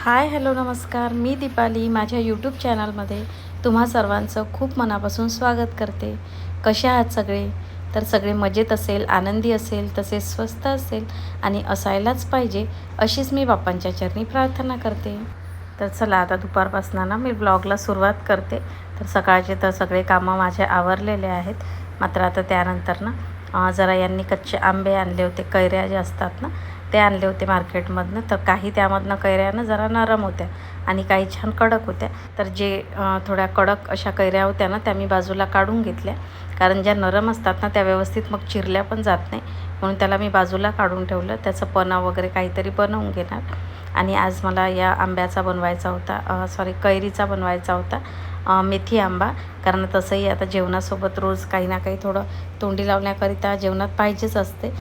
Hi hello नमस्कार, मी दीपाली माझ्या YouTube चॅनलमध्ये तुम्हा सर्वांचं खूप मनापासून स्वागत करते। कशा आहात सगळे? तर सगळे मजेत असेल, आनंदी असेल, तसेच स्वस्त असेल आणि असायलाच पाहिजे अशीच मी बाप्पांच्या चरणी प्रार्थना करते। तर चला आता दुपारपासून ना मी ब्लॉगला सुरुवात करते। तर सकाळचे तर सगळे कामं माझे आवरलेले आहेत, मात्र आता त्यानंतर ना जरा यांनी कच्चे आंबे आणले होते, कैऱ्या जे असतात ना ते आणले होते मार्केटमधनं। तर काही त्यामधनं कैऱ्या ना जरा नरम होत्या आणि काही छान कडक होत्या। तर जे थोड्या कडक अशा कैऱ्या होत्या ना त्या मी बाजूला काढून घेतल्या, कारण ज्या नरम असतात ना त्या व्यवस्थित मग चिरल्या पण जात नाही, म्हणून त्याला मी बाजूला काढून ठेवलं। त्याचं पन्हा वगैरे काहीतरी बनवून घेणार। आणि आज मला या आंब्याचा बनवायचा होता, कैरीचा बनवायचा होता, मेथी आंबा। कारण तसंही आता जेवणासोबत रोज काही ना काही थोडं तोंडी लावण्याकरिता जेवणात पाहिजेच असते,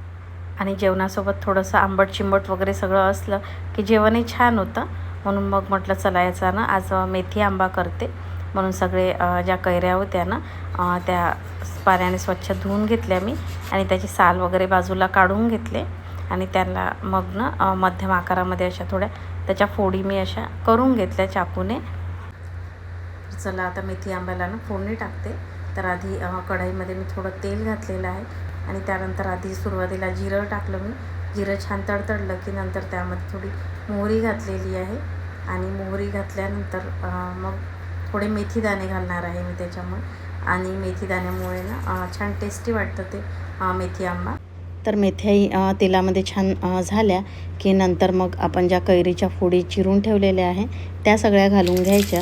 आणि जेवणासोबत थोडंसं आंबट चिंबट वगैरे सगळं असलं की जेवणही छान होतं। म्हणून मग म्हटलं चला याचा ना आज मेथी आंबा करते। म्हणून सगळे ज्या कैऱ्या होत्या ना त्या पाण्याने स्वच्छ धुवून घेतल्या मी, आणि त्याची साल वगैरे बाजूला काढून घेतले, आणि त्यांना मग ना मध्यम आकारामध्ये अशा थोड्या त्याच्या फोडी मी अशा करून घेतल्या चाकूने। चला आता मेथी आंब्याला ना फोडणी टाकते। तर आधी कढईमध्ये मी थोडं तेल घातलेलं आहे, आणि त्यानंतर आधी सुरुवातीला जिरं टाकलं मी। जिरं छान तडतडलं की नंतर त्यामध्ये थोडी मोहरी घातलेली आहे, आणि मोहरी घातल्यानंतर मग थोडे मेथीदाणे घालणार आहे मी त्याच्यामुळे, आणि मेथीदाण्यामुळे ना छान टेस्टी वाटतं ते मेथी आंबा। तर मेथ्याही तेलामध्ये छान झाल्या की नंतर मग आपण ज्या कैरीच्या फोडी चिरून ठेवलेल्या आहे त्या सगळ्या घालून घ्यायच्या।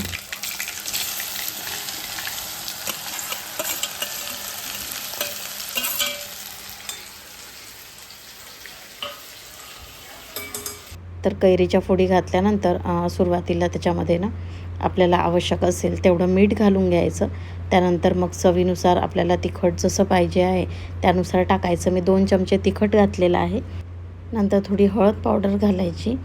तर कैरीच्या फोडी घातल्यानंतर सुरुवातीला त्याच्यामध्ये ना आपल्याला आवश्यक असेल तेवढं मीठ घालून घ्यायचं। त्यानंतर मग चवीनुसार आपल्याला तिखट जसं पाहिजे आहे त्यानुसार टाकायचं। मी 2 चमचे तिखट घातलेलं आहे। नंतर थोडी हळद पावडर घालायची।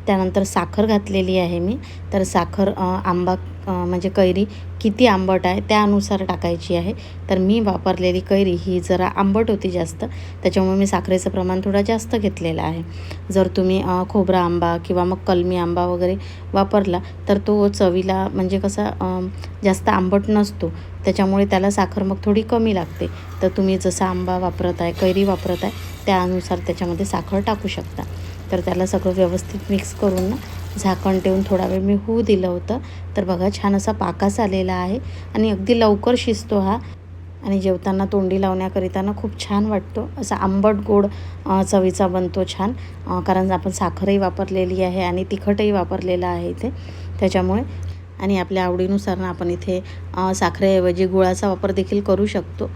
त्यानंतर साखर घातलेली आहे मी। तर साखर आंबा म्हणजे कैरी किती आंबट आहे त्यानुसार टाकायची आहे। तर मी वापरलेली कैरी ही जरा आंबट होती जास्त, त्याच्यामुळे मी साखरेचं प्रमाण थोडं जास्त घेतलेलं आहे। जर तुम्ही खोबरा आंबा किंवा मग कलमी आंबा वगैरे वापरला तर तो चवीला म्हणजे कसा जास्त आंबट नसतो, त्याच्यामुळे त्याला साखर मग थोडी कमी लागते। तर तुम्ही जसा आंबा वापरत आहे, कैरी वापरत आहे त्यानुसार त्याच्यामध्ये साखर टाकू शकता। तर त्याला सगळं व्यवस्थित मिक्स करून ना झाकण ठेवून थोडा वेळ मी होऊ दिलं होतं। तर बघा छान असा पाकास आलेला आहे, आणि अगदी लवकर शिजतो हा, आणि जेवताना तोंडी लावण्याकरिता ना खूप छान वाटतो। असा आंबट गोड चवीचा बनतो छान, कारण आपण साखरही वापरलेली आहे आणि तिखटही वापरलेलं आहे इथे, त्याच्यामुळे। आणि आपल्या आवडीनुसार ना आपण इथे साखरेऐवजी गुळाचा वापर देखील करू शकतो।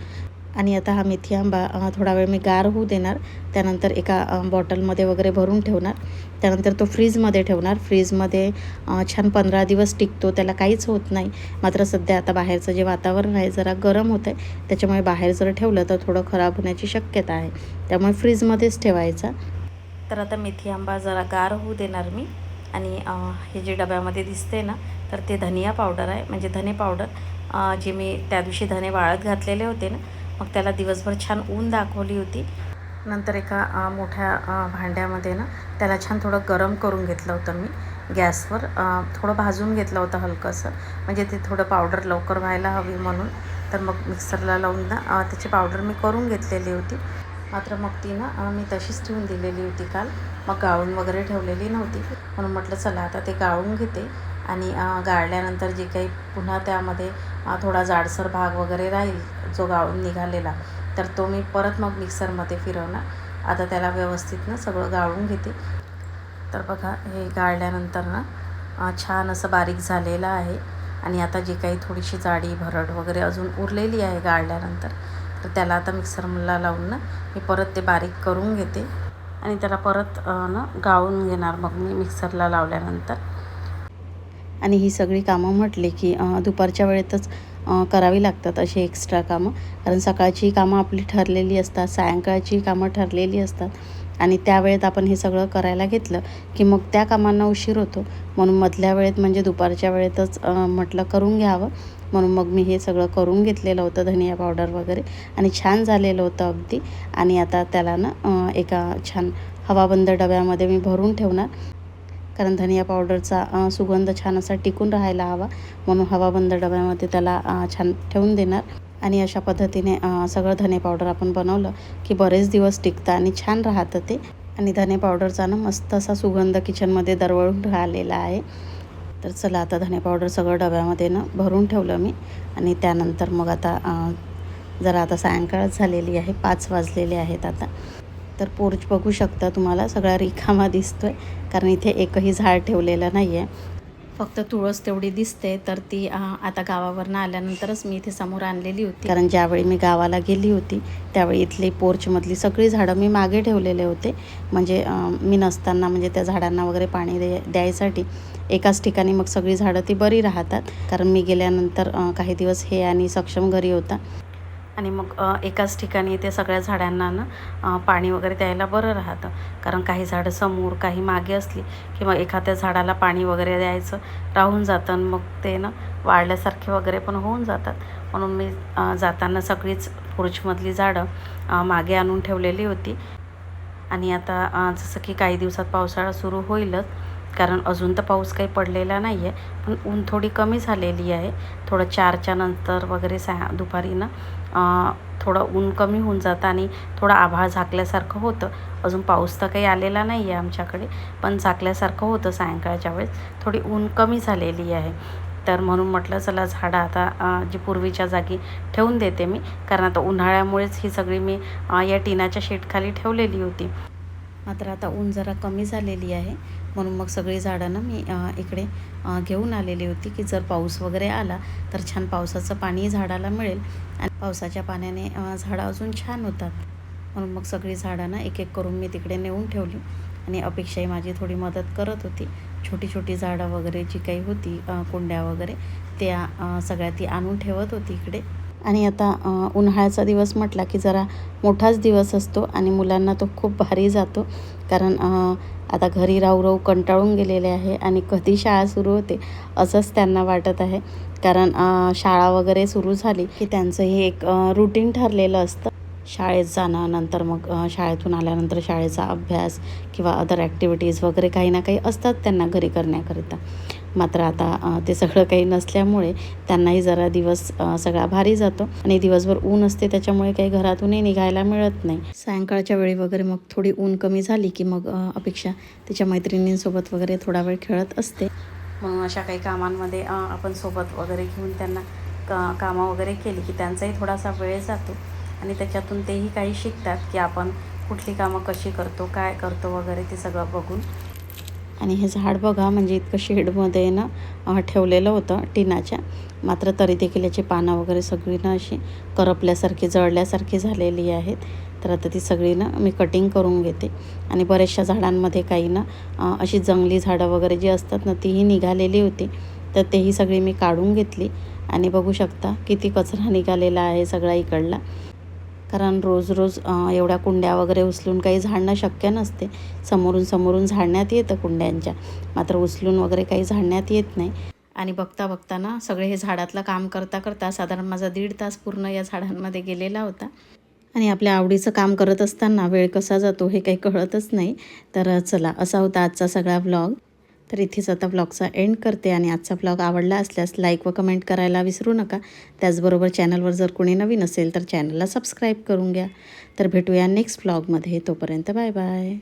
आणि आता हा मेथी आंबा थोडा वेळ मी गार होऊ देणार। त्यानंतर एका बॉटलमध्ये वगैरे भरून ठेवणार। त्यानंतर तो फ्रीजमध्ये ठेवणार। फ्रीजमध्ये छान 15 दिवस टिकतो, त्याला काहीच होत नाही। मात्र सध्या आता बाहेरचं जे वातावरण आहे जरा गरम होतं आहे, त्याच्यामुळे बाहेर जर ठेवलं तर थोडं खराब होण्याची शक्यता आहे, त्यामुळे फ्रीजमध्येच ठेवायचा। तर आता मेथी आंबा जरा गार होऊ देणार मी। आणि हे जे डब्यामध्ये दिसते ना तर ते धनिया पावडर आहे, म्हणजे धने पावडर। जे मी त्या दिवशी धने वाळत घातलेले होते ना, मग त्याला दिवसभर छान ऊन दाखवली होती। नंतर एका मोठ्या भांड्यामध्ये ना त्याला छान थोडं गरम करून घेतलं होतं मी गॅसवर। थोडं भाजून घेतलं होतं हलकंसं, म्हणजे ते थोडं पावडर लवकर व्हायला हवी म्हणून। तर मग मिक्सरला लावून ना त्याची पावडर मी करून घेतलेली होती। मात्र मग ती ना मी तशीच ठेवून दिलेली होती काल, मग गाळून वगैरे ठेवलेली नव्हती, म्हणून म्हटलं चला आता ते गाळून घेते। आणि गाळल्यानंतर जे काही पुन्हा त्यामध्ये थोडा जाडसर भाग वगैरे राहील जो गाळून निघालेला, तर तो मी परत मग मिक्सरमध्ये फिरवणार। आता त्याला व्यवस्थित ना सगळं गाळून घेते। तर बघा हे गाळल्यानंतर ना छान असं बारीक झालेलं आहे, आणि आता जी काही थोडीशी जाडी भरड वगैरे अजून उरलेली आहे गाळल्यानंतर, तर त्याला आता मिक्सरला लावून ना मी परत ते बारीक करून घेते, आणि त्याला परत ना गाळून घेणार मग मी मिक्सरला लावल्यानंतर। आणि ही सगळी कामं म्हटली की दुपारच्या वेळेतच करावी लागतात अशी एक्स्ट्रा कामं, कारण सकाळची कामं आपली ठरलेली असतात, सायंकाळची कामं ठरलेली असतात, आणि त्या वेळेत आपण हे सगळं करायला घेतलं की मग त्या कामांना उशीर होतो। म्हणून मधल्या वेळेत म्हणजे दुपारच्या वेळेतच म्हटलं करून घ्यावं, म्हणून मग मी हे सगळं करून घेतलेलं होतं, धनिया पावडर वगैरे, आणि छान झालेलं होतं अगदी। आणि आता त्याला ना एका छान हवाबंद डब्यामध्ये मी भरून ठेवणार। कारण धनिया पावडरचा सुगंध छान असा टिकून राहायला हवा, म्हणून हवाबंद डब्यामध्ये त्याला छान ठेवून देणार. आणि अशा पद्धतीने सगळं धने पावडर आपण बनवलं की बरेच दिवस टिकतं आणि छान राहतं ते. आणि धने पावडरचा ना मस्त असा सुगंध किचनमध्ये दरवळून राहिलेला आहे. तर चला आता धने पावडर सगळं डब्यामध्ये ना भरून ठेवलं मी. आणि त्यानंतर मग आता जरा आता सायंकाळच झालेली आहे, 5 वाजलेले आहेत आता. तर पोर्च बघू शकता तुम्हाला सगळा रिकामा दिसतोय, कारण इथे एकही झाड ठेवलेलं नाही आहे. फक्त तुळस तेवढी दिसते, तर ती आता गावावरनं आल्यानंतरच मी इथे समोर आणलेली होती. कारण ज्यावेळी मी गावाला गेली होती त्यावेळी इथली पोर्चमधली सगळी झाडं मी मागे ठेवलेले होते. म्हणजे मी नसताना म्हणजे त्या झाडांना वगैरे पाणी द्यायसाठी एकाच ठिकाणी मग सगळी झाडं ती बरी राहतात. कारण मी गेल्यानंतर काही दिवस हे आणि सक्षम घरी होता आणि मग एकाच ठिकाणी ते सगळ्या झाडांना ना पाणी वगैरे द्यायला बरं राहतं. कारण काही झाडं समोर काही मागे असली की मग एखाद्या झाडाला पाणी वगैरे द्यायचं राहून जातं आणि मग ते ना वाळल्यासारखे वगैरे पण होऊन जातात. म्हणून मी जाताना सगळीच पोर्चमधली झाडं मागे आणून ठेवलेली होती. आणि आता जसं की काही दिवसात पावसाळा सुरू होईलच, कारण अजून तर पाऊस काही पडलेला नाही आहे, पण ऊन थोडी कमी झालेली आहे. थोडं 4च्या नंतर वगैरे दुपारी ना थोडं ऊन कमी होऊन जातं आणि थोडं आभाळ झाकल्यासारखं होतं. अजून पाऊस तर काही आलेला नाही आहे आमच्याकडे, पण झाकल्यासारखं होतं सायंकाळच्या वेळेस. थोडी ऊन कमी झालेली आहे. तर म्हणून म्हटलं चला झाडं आता जी पूर्वीच्या जागी ठेवून देते मी, कारण आता उन्हाळ्यामुळेच ही सगळी मी या टिनाच्या शेडखाली ठेवलेली होती. मात्र आता ऊन जरा कमी झालेली आहे, म्हणून मग सगळी झाडं ना मी इकडे घेऊन आलेली होती की जर पाऊस वगैरे आला तर छान पावसाचं पाणी झाडाला मिळेल आणि पावसाच्या पाण्याने झाडं अजून छान होतात. म्हणून मग सगळी झाडं ना एक एक करून मी तिकडे नेऊन ठेवली. आणि अपेक्षाही माझी थोडी मदत करत होती. छोटी छोटी झाडं वगैरे जी काही होती कुंड्या वगैरे त्या सगळ्या ती आणून ठेवत होती इकडे. आणि आता उन्हाळ्याचा दिवस म्हटला की जरा मोठाच दिवस असतो आणि मुलांना तो खूप भारी जातो. कारण आता घरी राहू राहू कंटाळून गेलेले आहे आणि कधी शाळा सुरू होते असंच त्यांना वाटत आहे. कारण शाळा वगैरे सुरू झाली की त्यांचं हे एक रुटीन ठरलेलं असतं. शाळेत जाणं, नंतर मग शाळेतून आल्यानंतर शाळेचा अभ्यास किंवा अदर ॲक्टिव्हिटीज वगैरे काही ना काही असतात त्यांना घरी करण्याकरिता. मात्र आता ते सगळं काही नसल्यामुळे त्यांनाही जरा दिवस सगळा भारी जातो. आणि दिवसभर ऊन असते त्याच्यामुळे काही घरातूनही निघायला मिळत नाही. सायंकाळच्या वेळी वगैरे मग थोडी ऊन कमी झाली की मग अपेक्षा तिच्या मैत्रिणींसोबत वगैरे थोडा वेळ खेळत असते. म्हणून अशा काही कामांमध्ये आपण सोबत वगैरे घेऊन त्यांना कामं वगैरे केली की त्यांचाही थोडासा वेळ जातो आणि त्याच्यातून तेही काही शिकतात की आपण कुठली कामं कशी करतो, काय करतो वगैरे ते सगळं बघून. आणि हे झाड बघा, म्हणजे इतकं शेडमध्ये ना ठेवलेलं होतं टिनाच्या, मात्र तरी देखील याची पानं वगैरे सगळी ना अशी करपल्यासारखी जळल्यासारखी झालेली आहेत. तर आता ती सगळी ना मी कटिंग करून घेते. आणि बऱ्याचशा झाडांमध्ये काही ना अशी जंगली झाडं वगैरे जी असतात ना तीही निघालेली होती, तर तेही सगळी मी काढून घेतली. आणि बघू शकता किती कचरा निघालेला आहे सगळा इकडला. कारण रोज रोज एवढ्या कुंड्या वगैरे उचलून काही झाडणं शक्य नसते. समोरून झाडण्यात येतं कुंड्यांच्या, मात्र उचलून वगैरे काही झाडण्यात येत नाही. आणि बघता बघता ना सगळे हे झाडातलं काम करता करता साधारण माझा 1.5 तास पूर्ण या झाडांमध्ये गेलेला होता. आणि आपल्या आवडीचं काम करत असताना वेळ कसा जातो हे काही कळतच नाही. तर चला, असा होता आजचा सगळा व्लॉग. तर इथेच आता व्लॉगचा एंड करते. आणि आजचा व्लॉग आवडला असल्यास लाईक व कमेंट करायला विसरू नका. त्याचबरोबर चॅनलवर जर कोणी नवीन असेल तर चॅनलला सबस्क्राईब करून घ्या. तर भेटूया नेक्स्ट व्लॉगमध्ये. तोपर्यंत बाय बाय.